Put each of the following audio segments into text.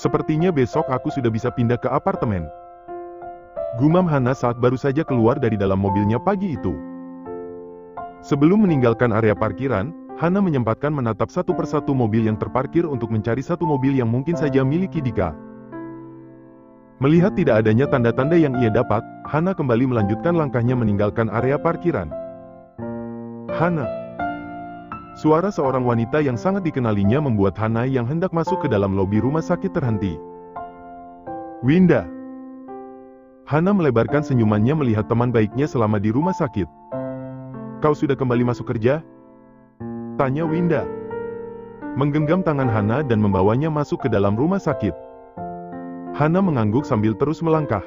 Sepertinya besok aku sudah bisa pindah ke apartemen. Gumam Hana saat baru saja keluar dari dalam mobilnya pagi itu. Sebelum meninggalkan area parkiran, Hana menyempatkan menatap satu persatu mobil yang terparkir untuk mencari satu mobil yang mungkin saja miliki Dika. Melihat tidak adanya tanda-tanda yang ia dapat, Hana kembali melanjutkan langkahnya meninggalkan area parkiran. Hana. Suara seorang wanita yang sangat dikenalinya membuat Hana yang hendak masuk ke dalam lobi rumah sakit terhenti. Winda. Hana melebarkan senyumannya melihat teman baiknya selama di rumah sakit. Kau sudah kembali masuk kerja? Tanya Winda. Menggenggam tangan Hana dan membawanya masuk ke dalam rumah sakit. Hana mengangguk sambil terus melangkah.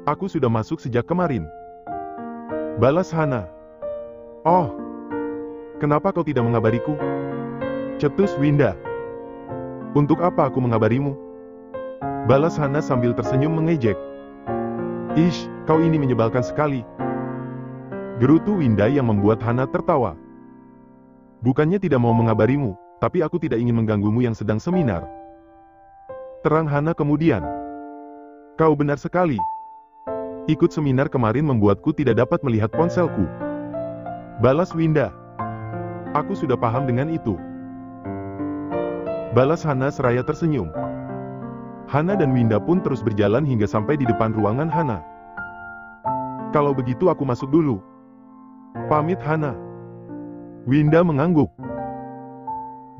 Aku sudah masuk sejak kemarin. Balas Hana. Oh. Kenapa kau tidak mengabariku? Cetus Winda. Untuk apa aku mengabarimu? Balas Hana sambil tersenyum mengejek. Ish, kau ini menyebalkan sekali. Gerutu Winda yang membuat Hana tertawa. Bukannya tidak mau mengabarimu, tapi aku tidak ingin mengganggumu yang sedang seminar. Terang Hana kemudian. Kau benar sekali. Ikut seminar kemarin membuatku tidak dapat melihat ponselku. Balas Winda. Aku sudah paham dengan itu. Balas Hana seraya tersenyum. Hana dan Winda pun terus berjalan hingga sampai di depan ruangan Hana. Kalau begitu aku masuk dulu. Pamit Hana. Winda mengangguk.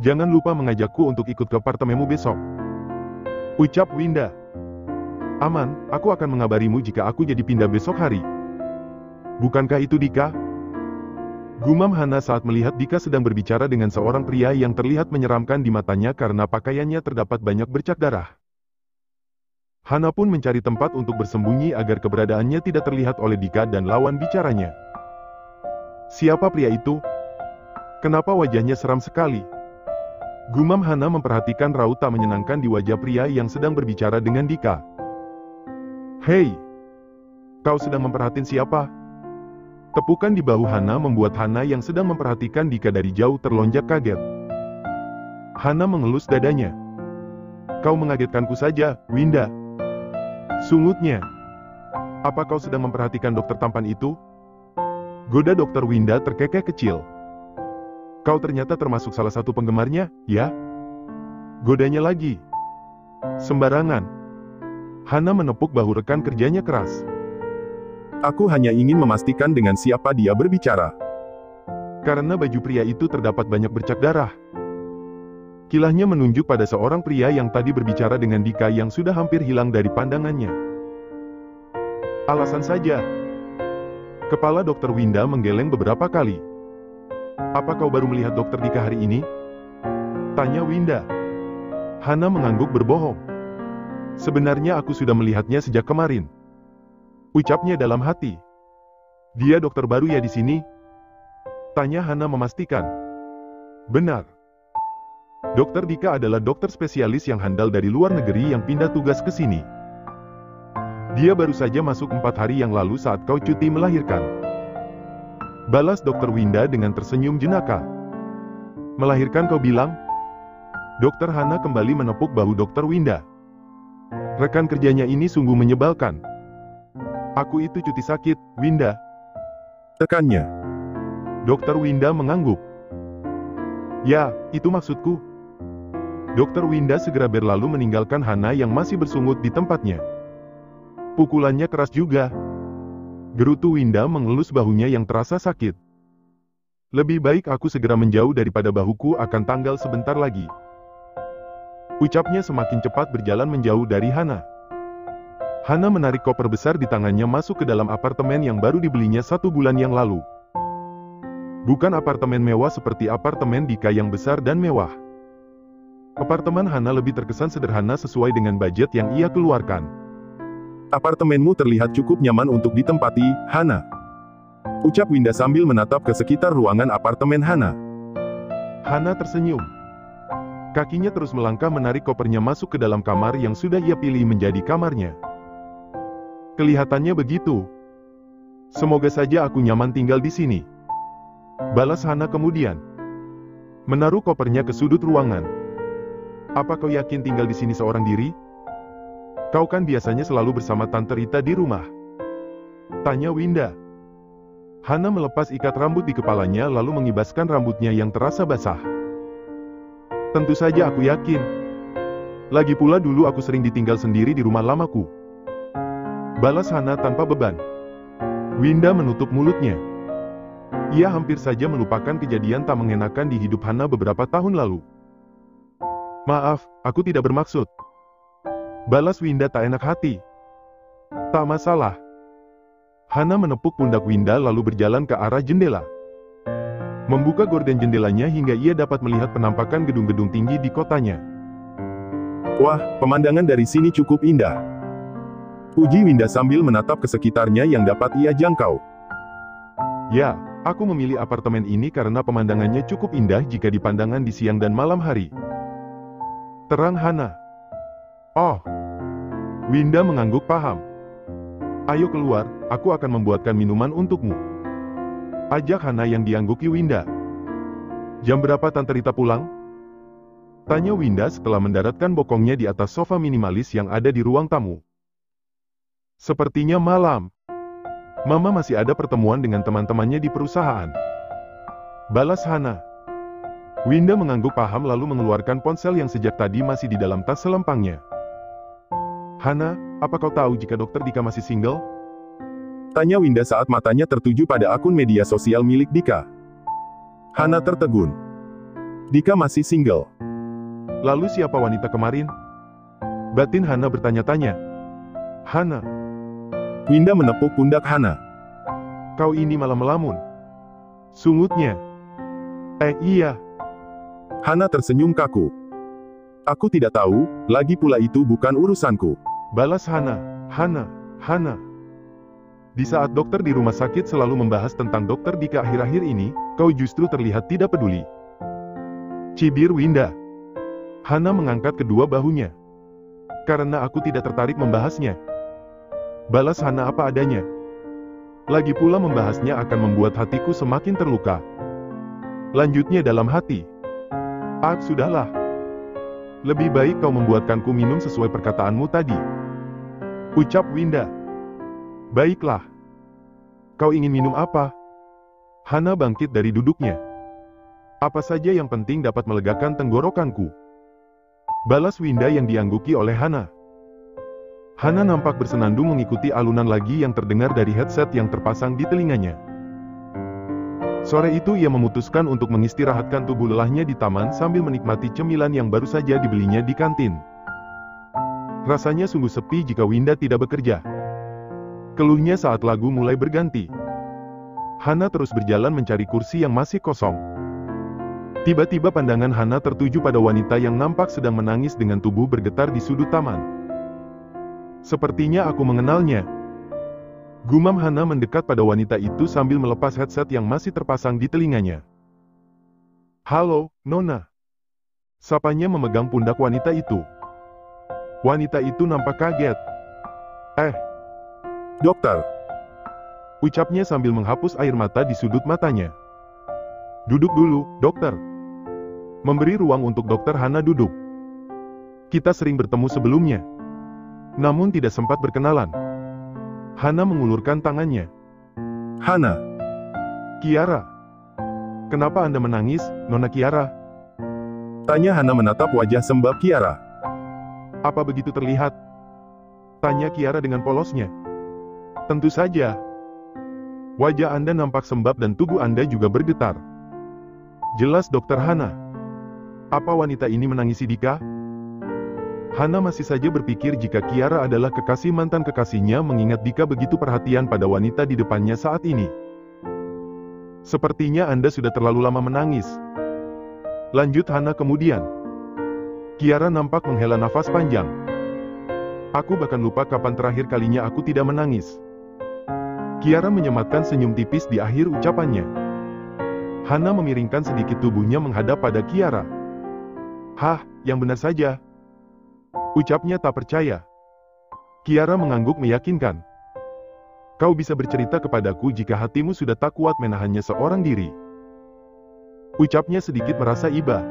Jangan lupa mengajakku untuk ikut ke apartemenmu besok. Ucap Winda. Aman, aku akan mengabarimu jika aku jadi pindah besok hari. Bukankah itu Dika? Gumam Hana saat melihat Dika sedang berbicara dengan seorang pria yang terlihat menyeramkan di matanya karena pakaiannya terdapat banyak bercak darah. Hana pun mencari tempat untuk bersembunyi agar keberadaannya tidak terlihat oleh Dika dan lawan bicaranya. Siapa pria itu? Kenapa wajahnya seram sekali? Gumam Hana memperhatikan raut tak menyenangkan di wajah pria yang sedang berbicara dengan Dika. Hei! Kau sedang memperhatiin siapa? Tepukan di bahu Hana membuat Hana yang sedang memperhatikan Dika dari jauh terlonjak kaget. Hana mengelus dadanya. Kau mengagetkanku saja, Winda. Sungutnya. Apa kau sedang memperhatikan dokter tampan itu? Goda dokter Winda terkekeh kecil. Kau ternyata termasuk salah satu penggemarnya, ya? Godanya lagi. Sembarangan. Hana menepuk bahu rekan kerjanya keras. Aku hanya ingin memastikan dengan siapa dia berbicara. Karena baju pria itu terdapat banyak bercak darah. Kilahnya menunjuk pada seorang pria yang tadi berbicara dengan Dika yang sudah hampir hilang dari pandangannya. Alasan saja. Kepala dokter Winda menggeleng beberapa kali. Apa kau baru melihat dokter Dika hari ini? Tanya Winda. Hana mengangguk berbohong. Sebenarnya aku sudah melihatnya sejak kemarin. Ucapnya dalam hati. Dia dokter baru ya di sini? Tanya Hana memastikan. Benar. Dokter Dika adalah dokter spesialis yang handal dari luar negeri yang pindah tugas ke sini. Dia baru saja masuk 4 hari yang lalu saat kau cuti melahirkan. Balas dokter Winda dengan tersenyum jenaka. Melahirkan kau bilang? Dokter Hana kembali menepuk bahu dokter Winda. Rekan kerjanya ini sungguh menyebalkan. Aku itu cuti sakit, Winda. Tekannya. Dokter Winda mengangguk. Ya, itu maksudku. Dokter Winda segera berlalu meninggalkan Hana yang masih bersungut di tempatnya. Pukulannya keras juga. Gerutu Winda mengelus bahunya yang terasa sakit. Lebih baik aku segera menjauh daripada bahuku akan tanggal sebentar lagi. Ucapnya semakin cepat berjalan menjauh dari Hana. Hana menarik koper besar di tangannya masuk ke dalam apartemen yang baru dibelinya 1 bulan yang lalu. Bukan apartemen mewah seperti apartemen Dika yang besar dan mewah. Apartemen Hana lebih terkesan sederhana sesuai dengan budget yang ia keluarkan. Apartemenmu terlihat cukup nyaman untuk ditempati, Hana. Ucap Winda sambil menatap ke sekitar ruangan apartemen Hana. Hana tersenyum. Kakinya terus melangkah menarik kopernya masuk ke dalam kamar yang sudah ia pilih menjadi kamarnya. Kelihatannya begitu. Semoga saja aku nyaman tinggal di sini. Balas Hana kemudian. Menaruh kopernya ke sudut ruangan. Apa kau yakin tinggal di sini seorang diri? Kau kan biasanya selalu bersama Tante Rita di rumah. Tanya Winda. Hana melepas ikat rambut di kepalanya lalu mengibaskan rambutnya yang terasa basah. Tentu saja aku yakin. Lagi pula dulu aku sering ditinggal sendiri di rumah lamaku. Balas Hana tanpa beban. Winda menutup mulutnya. Ia hampir saja melupakan kejadian tak mengenakan di hidup Hana beberapa tahun lalu. Maaf, aku tidak bermaksud. Balas Winda tak enak hati. Tak masalah. Hana menepuk pundak Winda lalu berjalan ke arah jendela. Membuka gorden jendelanya hingga ia dapat melihat penampakan gedung-gedung tinggi di kotanya. Wah, pemandangan dari sini cukup indah. Puji Winda sambil menatap ke sekitarnya yang dapat ia jangkau. Ya, aku memilih apartemen ini karena pemandangannya cukup indah jika dipandangkan di siang dan malam hari. Terang Hana. Oh. Winda mengangguk paham. Ayo keluar, aku akan membuatkan minuman untukmu. Ajak Hana yang diangguki Winda. Jam berapa Tante Rita pulang? Tanya Winda setelah mendaratkan bokongnya di atas sofa minimalis yang ada di ruang tamu. Sepertinya malam. Mama masih ada pertemuan dengan teman-temannya di perusahaan. Balas Hana. Winda mengangguk paham lalu mengeluarkan ponsel yang sejak tadi masih di dalam tas selempangnya. Hana, apa kau tahu jika Dokter Dika masih single? Tanya Winda saat matanya tertuju pada akun media sosial milik Dika. Hana tertegun. Dika masih single. Lalu siapa wanita kemarin? Batin Hana bertanya-tanya. Hana. Winda menepuk pundak Hana. Kau ini malah melamun. Sungutnya. Iya. Hana tersenyum kaku. Aku tidak tahu, lagi pula itu bukan urusanku. Balas Hana. Hana. Di saat dokter di rumah sakit selalu membahas tentang Dokter Dika akhir-akhir ini, kau justru terlihat tidak peduli. Cibir Winda. Hana mengangkat kedua bahunya. Karena aku tidak tertarik membahasnya. Balas Hana apa adanya. Lagi pula membahasnya akan membuat hatiku semakin terluka. Lanjutnya dalam hati. Sudahlah. Lebih baik kau membuatkanku minum sesuai perkataanmu tadi. Ucap Winda. Baiklah. Kau ingin minum apa? Hana bangkit dari duduknya. Apa saja yang penting dapat melegakan tenggorokanku. Balas Winda yang diangguki oleh Hana. Hana nampak bersenandung mengikuti alunan lagi yang terdengar dari headset yang terpasang di telinganya. Sore itu ia memutuskan untuk mengistirahatkan tubuh lelahnya di taman sambil menikmati cemilan yang baru saja dibelinya di kantin. Rasanya sungguh sepi jika Winda tidak bekerja. Keluhnya saat lagu mulai berganti. Hana terus berjalan mencari kursi yang masih kosong. Tiba-tiba pandangan Hana tertuju pada wanita yang nampak sedang menangis dengan tubuh bergetar di sudut taman. Sepertinya aku mengenalnya. Gumam Hana mendekat pada wanita itu sambil melepas headset yang masih terpasang di telinganya. Halo, Nona. Sapanya memegang pundak wanita itu. Wanita itu nampak kaget. Dokter. Ucapnya sambil menghapus air mata di sudut matanya. Duduk dulu, dokter. Memberi ruang untuk Dokter Hana duduk. Kita sering bertemu sebelumnya. Namun tidak sempat berkenalan. Hana mengulurkan tangannya. Hana. Kiara. Kenapa Anda menangis, Nona Kiara? Tanya Hana menatap wajah sembab Kiara. Apa begitu terlihat? Tanya Kiara dengan polosnya. Tentu saja. Wajah Anda nampak sembab dan tubuh Anda juga bergetar. Jelas Dokter Hana. Apa wanita ini menangisi Dika? Hana masih saja berpikir jika Kiara adalah kekasih mantan kekasihnya mengingat Dika begitu perhatian pada wanita di depannya saat ini. Sepertinya Anda sudah terlalu lama menangis. Lanjut Hana kemudian. Kiara nampak menghela nafas panjang. Aku bahkan lupa kapan terakhir kalinya aku tidak menangis. Kiara menyematkan senyum tipis di akhir ucapannya. Hana memiringkan sedikit tubuhnya menghadap pada Kiara. Hah, yang benar saja. Ucapnya tak percaya. Kiara mengangguk meyakinkan. Kau bisa bercerita kepadaku jika hatimu sudah tak kuat menahannya seorang diri. Ucapnya sedikit merasa iba.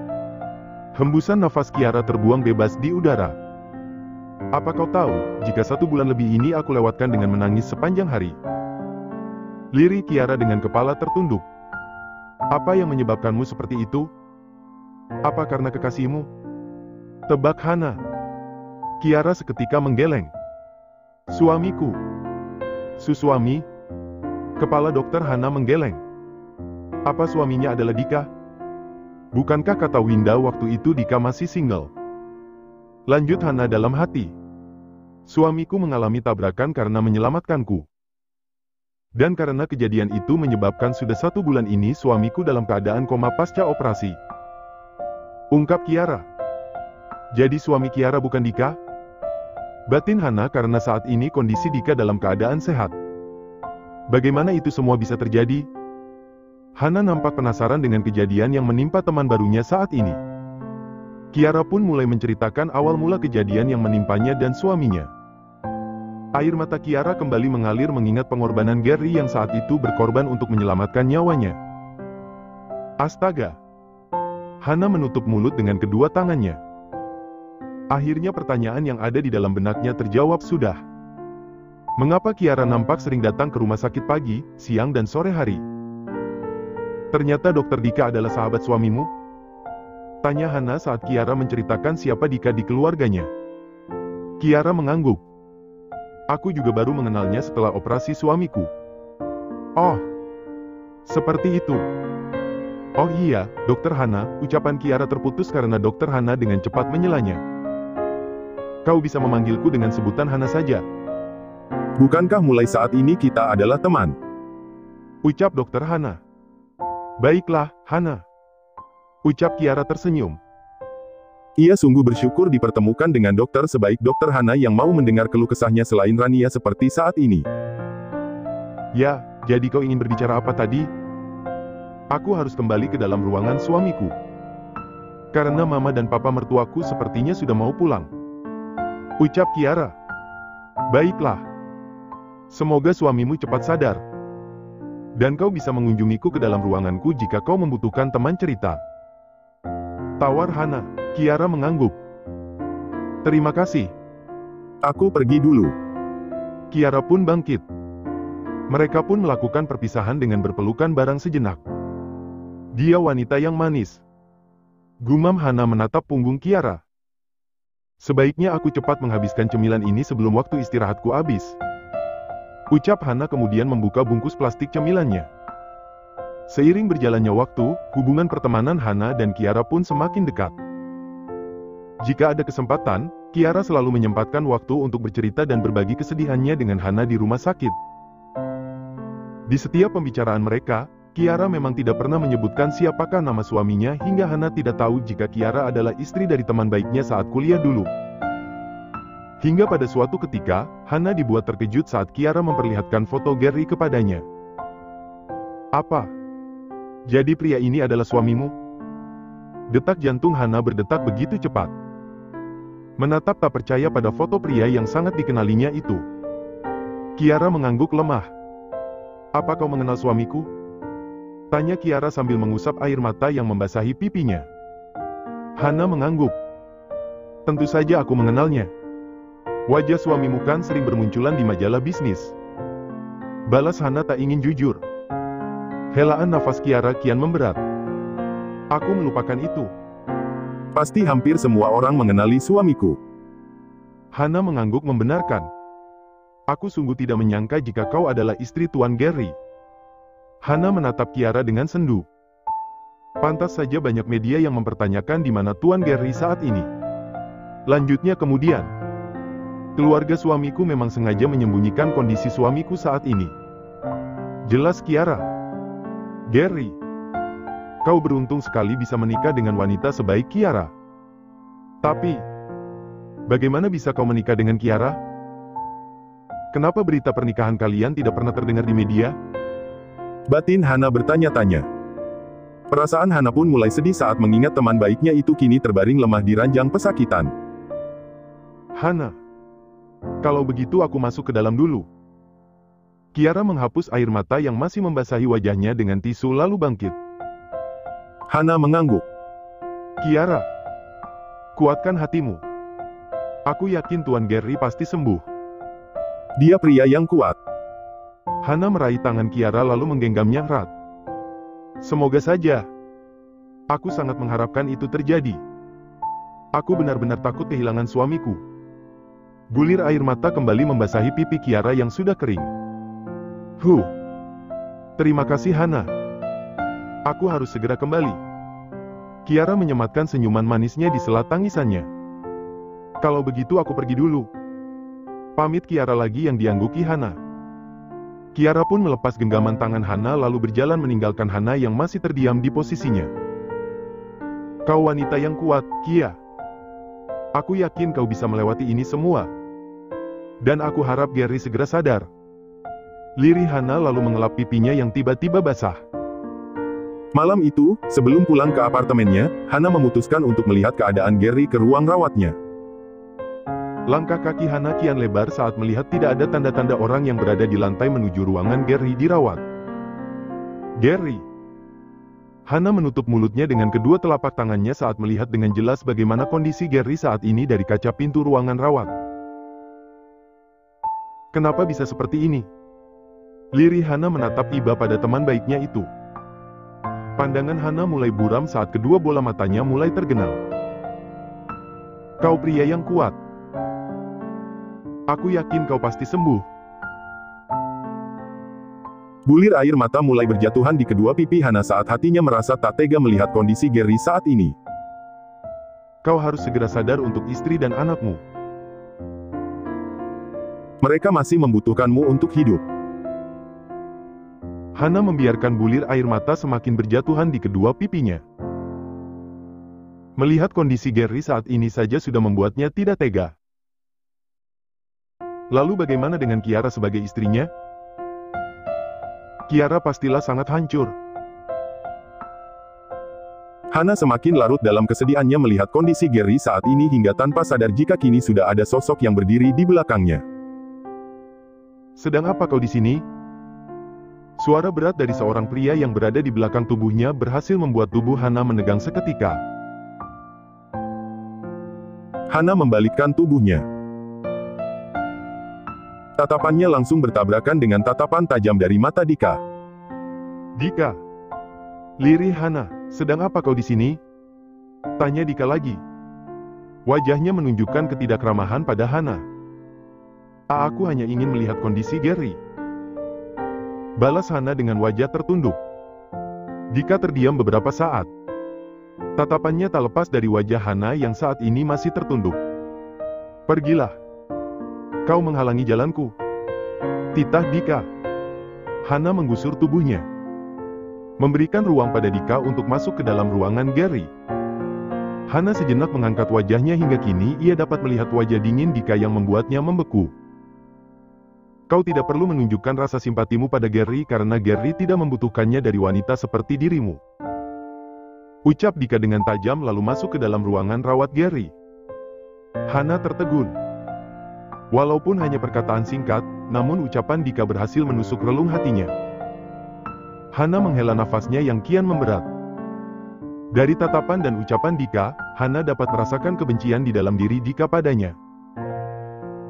Hembusan nafas Kiara terbuang bebas di udara. Apa kau tahu, jika 1 bulan lebih ini aku lewatkan dengan menangis sepanjang hari? Lirik Kiara dengan kepala tertunduk. Apa yang menyebabkanmu seperti itu? Apa karena kekasihmu? Tebak Hana. Kiara seketika menggeleng. Suamiku. Suami? Kepala dokter Hana menggeleng. Apa suaminya adalah Dika? Bukankah kata Winda waktu itu Dika masih single? Lanjut Hana dalam hati. Suamiku mengalami tabrakan karena menyelamatkanku. Dan karena kejadian itu menyebabkan sudah 1 bulan ini suamiku dalam keadaan koma pasca operasi. Ungkap Kiara. Jadi suami Kiara bukan Dika? Batin Hana karena saat ini kondisi Dika dalam keadaan sehat. Bagaimana itu semua bisa terjadi? Hana nampak penasaran dengan kejadian yang menimpa teman barunya saat ini. Kiara pun mulai menceritakan awal mula kejadian yang menimpanya dan suaminya. Air mata Kiara kembali mengalir mengingat pengorbanan Gary yang saat itu berkorban untuk menyelamatkan nyawanya. Astaga! Hana menutup mulut dengan kedua tangannya. Akhirnya pertanyaan yang ada di dalam benaknya terjawab sudah. Mengapa Kiara nampak sering datang ke rumah sakit pagi, siang dan sore hari? Ternyata Dokter Dika adalah sahabat suamimu? Tanya Hana saat Kiara menceritakan siapa Dika di keluarganya. Kiara mengangguk. Aku juga baru mengenalnya setelah operasi suamiku. Oh, seperti itu. Oh iya, Dokter Hana, ucapan Kiara terputus karena Dokter Hana dengan cepat menyelanya. Kau bisa memanggilku dengan sebutan Hana saja. Bukankah mulai saat ini kita adalah teman? Ucap Dokter Hana. Baiklah, Hana. Ucap Kiara tersenyum. Ia sungguh bersyukur dipertemukan dengan dokter sebaik Dokter Hana yang mau mendengar keluh kesahnya selain Rania seperti saat ini. Ya, jadi kau ingin berbicara apa tadi? Aku harus kembali ke dalam ruangan suamiku. Karena mama dan papa mertuaku sepertinya sudah mau pulang. Ucap Kiara. Baiklah. Semoga suamimu cepat sadar. Dan kau bisa mengunjungiku ke dalam ruanganku jika kau membutuhkan teman cerita. Tawar Hana. Kiara mengangguk. Terima kasih. Aku pergi dulu. Kiara pun bangkit. Mereka pun melakukan perpisahan dengan berpelukan bareng sejenak. Dia wanita yang manis. Gumam Hana menatap punggung Kiara. Sebaiknya aku cepat menghabiskan cemilan ini sebelum waktu istirahatku habis. Ucap Hana kemudian membuka bungkus plastik cemilannya. Seiring berjalannya waktu, hubungan pertemanan Hana dan Kiara pun semakin dekat. Jika ada kesempatan, Kiara selalu menyempatkan waktu untuk bercerita dan berbagi kesedihannya dengan Hana di rumah sakit. Di setiap pembicaraan mereka, Kiara memang tidak pernah menyebutkan siapakah nama suaminya hingga Hana tidak tahu jika Kiara adalah istri dari teman baiknya saat kuliah dulu. Hingga pada suatu ketika, Hana dibuat terkejut saat Kiara memperlihatkan foto Gary kepadanya. Apa? Jadi pria ini adalah suamimu? Detak jantung Hana berdetak begitu cepat. Menatap tak percaya pada foto pria yang sangat dikenalinya itu. Kiara mengangguk lemah. Apa kau mengenal suamiku? Tanya Kiara sambil mengusap air mata yang membasahi pipinya. Hana mengangguk. Tentu saja aku mengenalnya. Wajah suamimu kan sering bermunculan di majalah bisnis. Balas Hana tak ingin jujur. Helaan nafas Kiara kian memberat. Aku melupakan itu. Pasti hampir semua orang mengenali suamiku. Hana mengangguk membenarkan. Aku sungguh tidak menyangka jika kau adalah istri Tuan Gary. Hana menatap Kiara dengan sendu. Pantas saja banyak media yang mempertanyakan di mana Tuan Gary saat ini. Lanjutnya kemudian. Keluarga suamiku memang sengaja menyembunyikan kondisi suamiku saat ini. Jelas Kiara. Gary. Kau beruntung sekali bisa menikah dengan wanita sebaik Kiara. Tapi, bagaimana bisa kau menikah dengan Kiara? Kenapa berita pernikahan kalian tidak pernah terdengar di media? Batin Hana bertanya-tanya. Perasaan Hana pun mulai sedih saat mengingat teman baiknya itu kini terbaring lemah di ranjang pesakitan. Hana. Kalau begitu aku masuk ke dalam dulu. Kiara menghapus air mata yang masih membasahi wajahnya dengan tisu lalu bangkit. Hana mengangguk. Kiara. Kuatkan hatimu. Aku yakin Tuan Gary pasti sembuh. Dia pria yang kuat. Hana meraih tangan Kiara lalu menggenggamnya erat. Semoga saja. Aku sangat mengharapkan itu terjadi. Aku benar-benar takut kehilangan suamiku. Bulir air mata kembali membasahi pipi Kiara yang sudah kering. Terima kasih Hana. Aku harus segera kembali. Kiara menyematkan senyuman manisnya di sela tangisannya. Kalau begitu aku pergi dulu. Pamit Kiara lagi yang diangguki Hana. Kiara pun melepas genggaman tangan Hana lalu berjalan meninggalkan Hana yang masih terdiam di posisinya. Kau wanita yang kuat, Kia. Aku yakin kau bisa melewati ini semua. Dan aku harap Gary segera sadar. Lirih Hana lalu mengelap pipinya yang tiba-tiba basah. Malam itu, sebelum pulang ke apartemennya, Hana memutuskan untuk melihat keadaan Gary ke ruang rawatnya. Langkah kaki Hana kian lebar saat melihat tidak ada tanda-tanda orang yang berada di lantai menuju ruangan Gary dirawat. Gary. Hana menutup mulutnya dengan kedua telapak tangannya saat melihat dengan jelas bagaimana kondisi Gary saat ini dari kaca pintu ruangan rawat. Kenapa bisa seperti ini? Lirih Hana menatap iba pada teman baiknya itu. Pandangan Hana mulai buram saat kedua bola matanya mulai tergenang. Kau pria yang kuat. Aku yakin kau pasti sembuh. Bulir air mata mulai berjatuhan di kedua pipi Hana saat hatinya merasa tak tega melihat kondisi Gary saat ini. Kau harus segera sadar untuk istri dan anakmu. Mereka masih membutuhkanmu untuk hidup. Hana membiarkan bulir air mata semakin berjatuhan di kedua pipinya. Melihat kondisi Gary saat ini saja sudah membuatnya tidak tega. Lalu bagaimana dengan Kiara sebagai istrinya? Kiara pastilah sangat hancur. Hana semakin larut dalam kesedihannya melihat kondisi Gary saat ini hingga tanpa sadar jika kini sudah ada sosok yang berdiri di belakangnya. Sedang apa kau di sini? Suara berat dari seorang pria yang berada di belakang tubuhnya berhasil membuat tubuh Hana menegang seketika. Hana membalikkan tubuhnya. Tatapannya langsung bertabrakan dengan tatapan tajam dari mata Dika. Dika. Lirih Hana, sedang apa kau di sini? Tanya Dika lagi. Wajahnya menunjukkan ketidakramahan pada Hana. Aku hanya ingin melihat kondisi Gary. Balas Hana dengan wajah tertunduk. Dika terdiam beberapa saat. Tatapannya tak lepas dari wajah Hana yang saat ini masih tertunduk. Pergilah. Kau menghalangi jalanku. Titah Dika. Hana menggusur tubuhnya. Memberikan ruang pada Dika untuk masuk ke dalam ruangan Gary. Hana sejenak mengangkat wajahnya hingga kini ia dapat melihat wajah dingin Dika yang membuatnya membeku. Kau tidak perlu menunjukkan rasa simpatimu pada Gary karena Gary tidak membutuhkannya dari wanita seperti dirimu. Ucap Dika dengan tajam lalu masuk ke dalam ruangan rawat Gary. Hana tertegun. Walaupun hanya perkataan singkat, namun ucapan Dika berhasil menusuk relung hatinya. Hana menghela nafasnya yang kian memberat. Dari tatapan dan ucapan Dika, Hana dapat merasakan kebencian di dalam diri Dika padanya.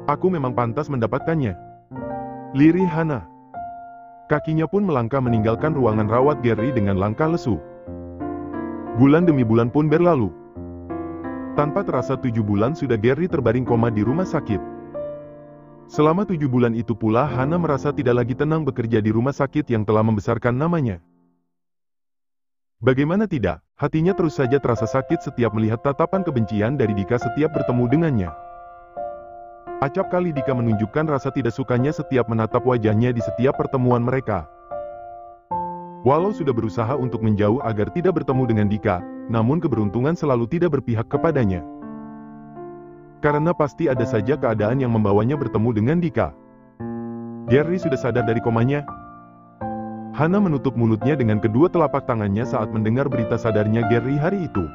Aku memang pantas mendapatkannya. Lirih Hana. Kakinya pun melangkah meninggalkan ruangan rawat Gary dengan langkah lesu. Bulan demi bulan pun berlalu. Tanpa terasa 7 bulan sudah Gary terbaring koma di rumah sakit. Selama 7 bulan itu pula Hana merasa tidak lagi tenang bekerja di rumah sakit yang telah membesarkan namanya. Bagaimana tidak, hatinya terus saja terasa sakit setiap melihat tatapan kebencian dari Dika setiap bertemu dengannya. Acap kali Dika menunjukkan rasa tidak sukanya setiap menatap wajahnya di setiap pertemuan mereka. Walau sudah berusaha untuk menjauh agar tidak bertemu dengan Dika, namun keberuntungan selalu tidak berpihak kepadanya. Karena pasti ada saja keadaan yang membawanya bertemu dengan Dika. Gary sudah sadar dari komanya. Hana menutup mulutnya dengan kedua telapak tangannya saat mendengar berita sadarnya Gary hari itu.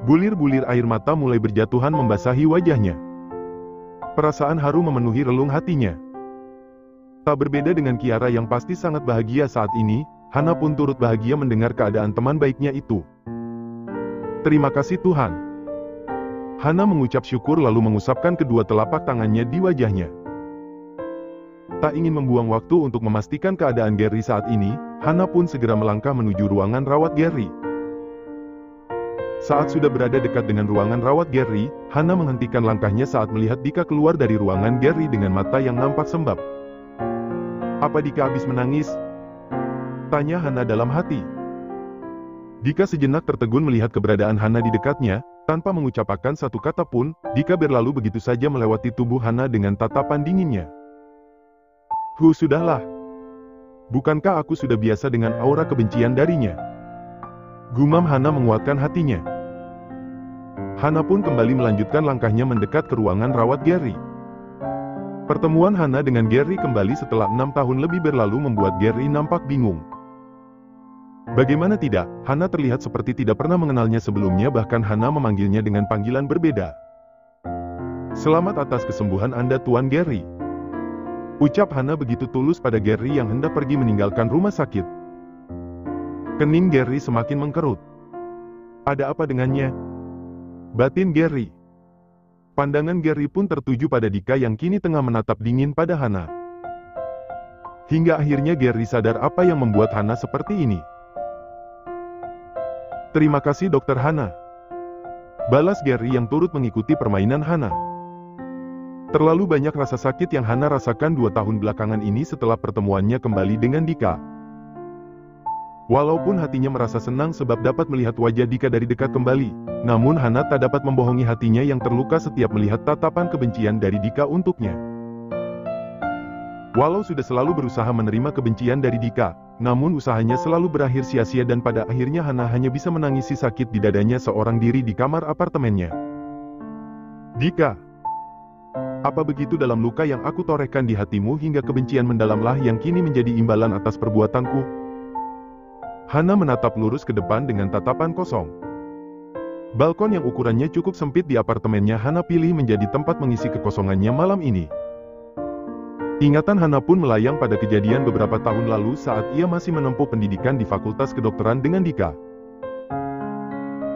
Bulir-bulir air mata mulai berjatuhan membasahi wajahnya. Perasaan haru memenuhi relung hatinya. Tak berbeda dengan Kiara yang pasti sangat bahagia saat ini, Hana pun turut bahagia mendengar keadaan teman baiknya itu. Terima kasih Tuhan. Hana mengucap syukur lalu mengusapkan kedua telapak tangannya di wajahnya. Tak ingin membuang waktu untuk memastikan keadaan Gary saat ini, Hana pun segera melangkah menuju ruangan rawat Gary. Saat sudah berada dekat dengan ruangan rawat Gary, Hana menghentikan langkahnya saat melihat Dika keluar dari ruangan Gary dengan mata yang nampak sembab. "Apa Dika habis menangis?" tanya Hana dalam hati. Dika sejenak tertegun melihat keberadaan Hana di dekatnya. Tanpa mengucapkan satu kata pun, Dika berlalu begitu saja melewati tubuh Hana dengan tatapan dinginnya. Sudahlah. Bukankah aku sudah biasa dengan aura kebencian darinya?" Gumam Hana menguatkan hatinya. Hana pun kembali melanjutkan langkahnya mendekat ke ruangan rawat Gary. Pertemuan Hana dengan Gary kembali setelah 6 tahun lebih berlalu membuat Gary nampak bingung. Bagaimana tidak, Hana terlihat seperti tidak pernah mengenalnya sebelumnya, bahkan Hana memanggilnya dengan panggilan berbeda. "Selamat atas kesembuhan Anda Tuan Gary," ucap Hana begitu tulus pada Gary yang hendak pergi meninggalkan rumah sakit. Kening Gary semakin mengkerut. Ada apa dengannya? Batin Gary. Pandangan Gary pun tertuju pada Dika yang kini tengah menatap dingin pada Hana. Hingga akhirnya Gary sadar apa yang membuat Hana seperti ini. "Terima kasih Dokter Hana," balas Gary yang turut mengikuti permainan Hana. Terlalu banyak rasa sakit yang Hana rasakan 2 tahun belakangan ini setelah pertemuannya kembali dengan Dika. Walaupun hatinya merasa senang sebab dapat melihat wajah Dika dari dekat kembali, namun Hana tak dapat membohongi hatinya yang terluka setiap melihat tatapan kebencian dari Dika untuknya. Walau sudah selalu berusaha menerima kebencian dari Dika, namun usahanya selalu berakhir sia-sia dan pada akhirnya Hana hanya bisa menangisi sakit di dadanya seorang diri di kamar apartemennya. "Dika, apa begitu dalam luka yang aku torehkan di hatimu hingga kebencian mendalamlah yang kini menjadi imbalan atas perbuatanku?" Hana menatap lurus ke depan dengan tatapan kosong. Balkon yang ukurannya cukup sempit di apartemennya Hana pilih menjadi tempat mengisi kekosongannya malam ini. Ingatan Hana pun melayang pada kejadian beberapa tahun lalu saat ia masih menempuh pendidikan di Fakultas Kedokteran dengan Dika.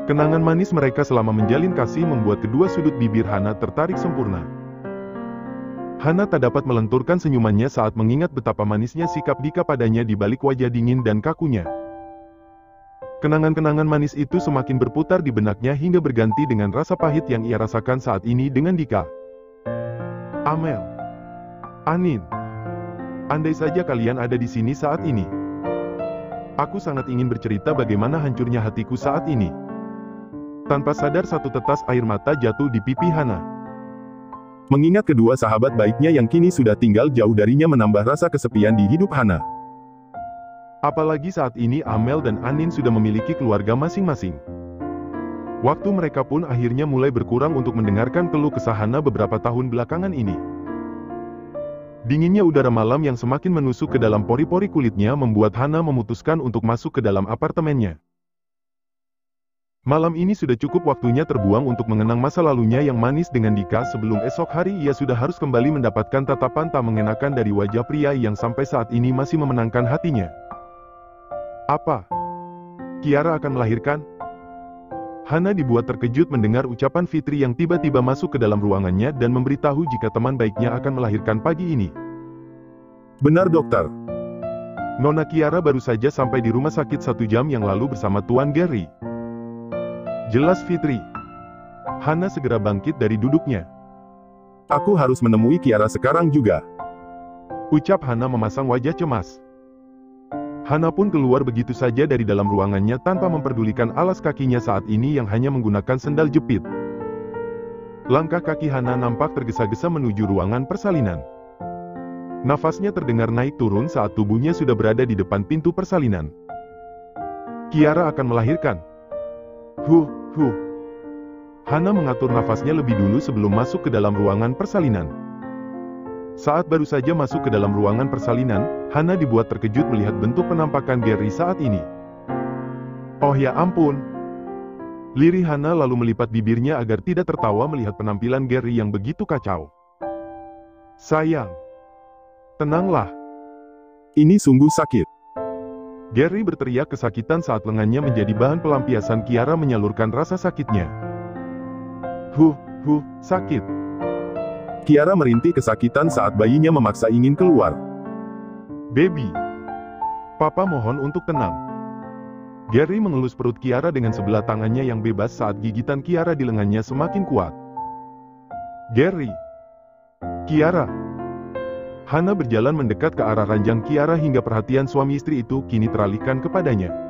Kenangan manis mereka selama menjalin kasih membuat kedua sudut bibir Hana tertarik sempurna. Hana tak dapat melenturkan senyumannya saat mengingat betapa manisnya sikap Dika padanya di balik wajah dingin dan kakunya. Kenangan-kenangan manis itu semakin berputar di benaknya hingga berganti dengan rasa pahit yang ia rasakan saat ini dengan Dika. "Amel, Anin, andai saja kalian ada di sini saat ini. Aku sangat ingin bercerita bagaimana hancurnya hatiku saat ini." Tanpa sadar satu tetes air mata jatuh di pipi Hana. Mengingat kedua sahabat baiknya yang kini sudah tinggal jauh darinya menambah rasa kesepian di hidup Hana. Apalagi saat ini Amel dan Anin sudah memiliki keluarga masing-masing. Waktu mereka pun akhirnya mulai berkurang untuk mendengarkan keluh kesah Hana beberapa tahun belakangan ini. Dinginnya udara malam yang semakin menusuk ke dalam pori-pori kulitnya membuat Hana memutuskan untuk masuk ke dalam apartemennya. Malam ini sudah cukup waktunya terbuang untuk mengenang masa lalunya yang manis dengan Dika sebelum esok hari ia sudah harus kembali mendapatkan tatapan tak mengenakan dari wajah pria yang sampai saat ini masih memenangkan hatinya. "Apa? Kiara akan melahirkan?" Hana dibuat terkejut mendengar ucapan Fitri yang tiba-tiba masuk ke dalam ruangannya dan memberitahu jika teman baiknya akan melahirkan pagi ini. "Benar dokter. Nona Kiara baru saja sampai di rumah sakit 1 jam yang lalu bersama Tuan Gary," jelas Fitri. Hana segera bangkit dari duduknya. "Aku harus menemui Kiara sekarang juga," ucap Hana memasang wajah cemas. Hana pun keluar begitu saja dari dalam ruangannya tanpa memperdulikan alas kakinya saat ini yang hanya menggunakan sendal jepit. Langkah kaki Hana nampak tergesa-gesa menuju ruangan persalinan. Nafasnya terdengar naik turun saat tubuhnya sudah berada di depan pintu persalinan. Kiara akan melahirkan. Huh. Hana mengatur nafasnya lebih dulu sebelum masuk ke dalam ruangan persalinan. Saat baru saja masuk ke dalam ruangan persalinan, Hana dibuat terkejut melihat bentuk penampakan Gary saat ini. "Oh ya ampun." Lirih Hana lalu melipat bibirnya agar tidak tertawa melihat penampilan Gary yang begitu kacau. "Sayang, tenanglah. Ini sungguh sakit." Gary berteriak kesakitan saat lengannya menjadi bahan pelampiasan Kiara menyalurkan rasa sakitnya. Sakit. Kiara merintih kesakitan saat bayinya memaksa ingin keluar. Baby. Papa mohon untuk tenang. Gary mengelus perut Kiara dengan sebelah tangannya yang bebas saat gigitan Kiara di lengannya semakin kuat. Gary. Kiara. Hana berjalan mendekat ke arah ranjang Kiara hingga perhatian suami istri itu kini teralihkan kepadanya.